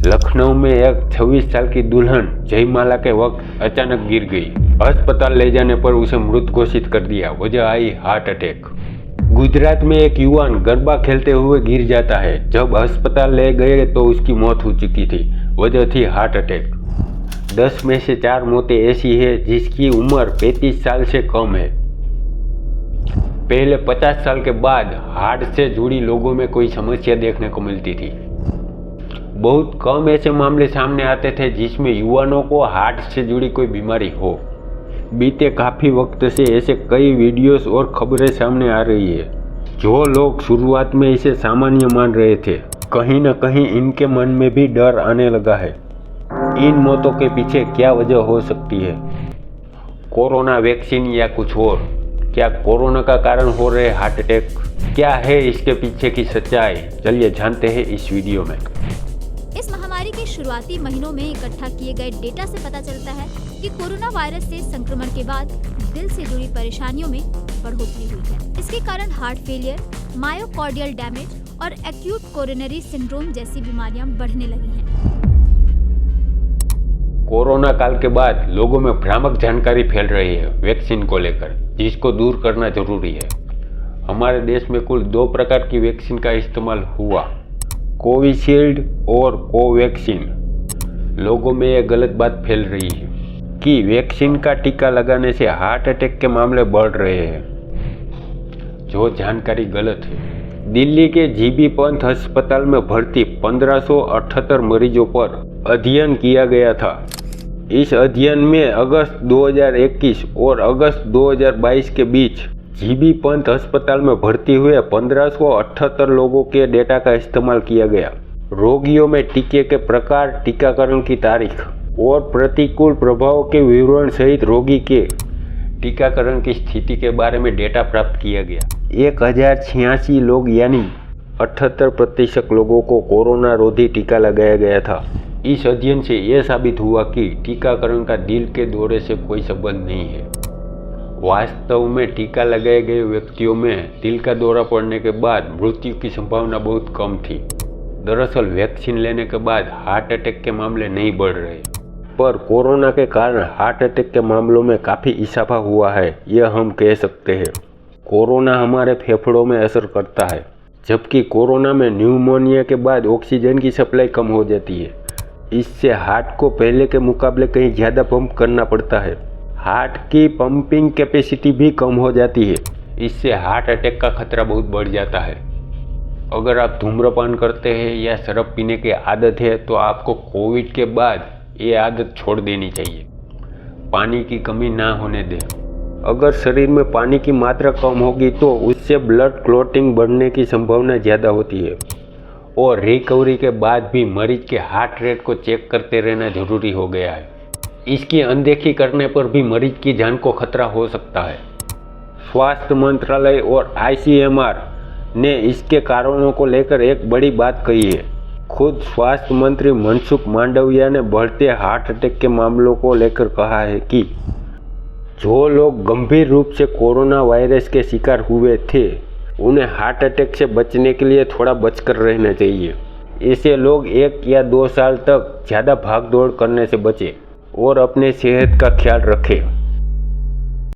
लखनऊ में एक 26 साल की दुल्हन जयमाला के वक्त अचानक गिर गई। अस्पताल ले जाने पर उसे मृत घोषित कर दिया। वजह आई हार्ट अटैक। गुजरात में एक युवान गरबा खेलते हुए गिर जाता है। जब अस्पताल ले गए तो उसकी मौत हो चुकी थी। वजह थी हार्ट अटैक। 10 में से 4 मौतें ऐसी है जिसकी उम्र 35 साल से कम है। पहले 50 साल के बाद हार्ट से जुड़ी लोगों में कोई समस्या देखने को मिलती थी। बहुत कम ऐसे मामले सामने आते थे जिसमें युवानों को हार्ट से जुड़ी कोई बीमारी हो। बीते काफ़ी वक्त से ऐसे कई वीडियोस और खबरें सामने आ रही है। जो लोग शुरुआत में इसे सामान्य मान रहे थे, कहीं न कहीं इनके मन में भी डर आने लगा है। इन मौतों के पीछे क्या वजह हो सकती है? कोरोना वैक्सीन या कुछ और? क्या कोरोना का कारण हो रहे हार्ट अटैक? क्या है इसके पीछे की सच्चाई? चलिए जानते हैं इस वीडियो में। इस महामारी के शुरुआती महीनों में इकट्ठा किए गए डेटा से पता चलता है कि कोरोना वायरस से संक्रमण के बाद दिल से जुड़ी परेशानियों में बढ़ोतरी हुई है। इसके कारण हार्ट फेलियर, मायोकार्डियल डैमेज और एक्यूट कोरोनरी सिंड्रोम जैसी बीमारियां बढ़ने लगी हैं। कोरोना काल के बाद लोगों में भ्रामक जानकारी फैल रही है वैक्सीन को लेकर, जिसको दूर करना जरूरी है। हमारे देश में कुल 2 प्रकार की वैक्सीन का इस्तेमाल हुआ, कोविशील्ड और कोवैक्सीन। लोगों में यह गलत बात फैल रही है कि वैक्सीन का टीका लगाने से हार्ट अटैक के मामले बढ़ रहे हैं, जो जानकारी गलत है। दिल्ली के जीबी पंत अस्पताल में भर्ती 1578 मरीजों पर अध्ययन किया गया था। इस अध्ययन में अगस्त 2021 और अगस्त 2022 के बीच जीबी पंत अस्पताल में भर्ती हुए 1578 लोगों के डेटा का इस्तेमाल किया गया। रोगियों में टीके के प्रकार, टीकाकरण की तारीख और प्रतिकूल प्रभाव के विवरण सहित रोगी के टीकाकरण की स्थिति के बारे में डेटा प्राप्त किया गया। 1086 लोग यानी 78% लोगों को कोरोना रोधी टीका लगाया गया था। इस अध्ययन से यह साबित हुआ कि टीकाकरण का दिल के दौरे से कोई संबंध नहीं है। वास्तव में टीका लगाए गए व्यक्तियों में दिल का दौरा पड़ने के बाद मृत्यु की संभावना बहुत कम थी। दरअसल वैक्सीन लेने के बाद हार्ट अटैक के मामले नहीं बढ़ रहे, पर कोरोना के कारण हार्ट अटैक के मामलों में काफ़ी इजाफा हुआ है, यह हम कह सकते हैं। कोरोना हमारे फेफड़ों में असर करता है, जबकि कोरोना में न्यूमोनिया के बाद ऑक्सीजन की सप्लाई कम हो जाती है। इससे हार्ट को पहले के मुकाबले कहीं ज़्यादा पंप करना पड़ता है। हार्ट की पंपिंग कैपेसिटी भी कम हो जाती है। इससे हार्ट अटैक का खतरा बहुत बढ़ जाता है। अगर आप धूम्रपान करते हैं या शराब पीने की आदत है तो आपको कोविड के बाद ये आदत छोड़ देनी चाहिए। पानी की कमी ना होने दें। अगर शरीर में पानी की मात्रा कम होगी तो उससे ब्लड क्लॉटिंग बढ़ने की संभावना ज़्यादा होती है। और रिकवरी के बाद भी मरीज के हार्ट रेट को चेक करते रहना जरूरी हो गया है। इसकी अनदेखी करने पर भी मरीज की जान को खतरा हो सकता है। स्वास्थ्य मंत्रालय और ICMR ने इसके कारणों को लेकर एक बड़ी बात कही है। खुद स्वास्थ्य मंत्री मनसुख मांडविया ने बढ़ते हार्ट अटैक के मामलों को लेकर कहा है कि जो लोग गंभीर रूप से कोरोना वायरस के शिकार हुए थे, उन्हें हार्ट अटैक से बचने के लिए थोड़ा बचकर रहना चाहिए। ऐसे लोग 1 या 2 साल तक ज़्यादा भाग दौड़ करने से बचें और अपने सेहत का ख्याल रखें।